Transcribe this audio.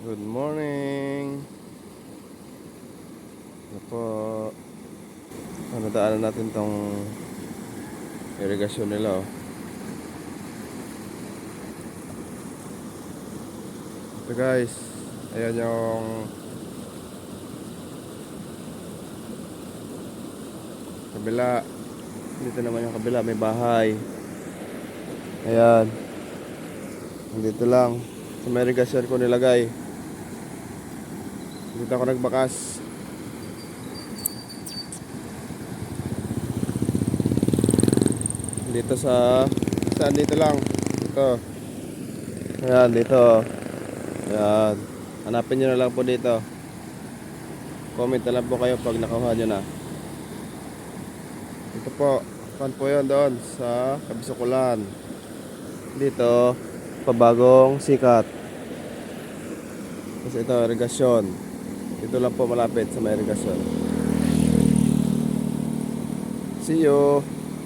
Good morning. Ano po? Nadaanan natin tong irigasyon nila, oh. Ito guys, ayan yung kabila. Dito naman yung kabila, may bahay. Ayan. Dito lang sa may irigasyon ko nilagay. Dito ako nagbakas. Dito saan dito lang. Dito. Ayan, dito. Ayan. Hanapin nyo na lang po dito. Comment na lang po kayo pag nakuha nyo na. Ito po. Saan po yun doon? Sa Kabisukulan. Dito. Pabagong sikat. Tapos ito, irigasyon. Dito lang po malapit sa may irigasyon. See you!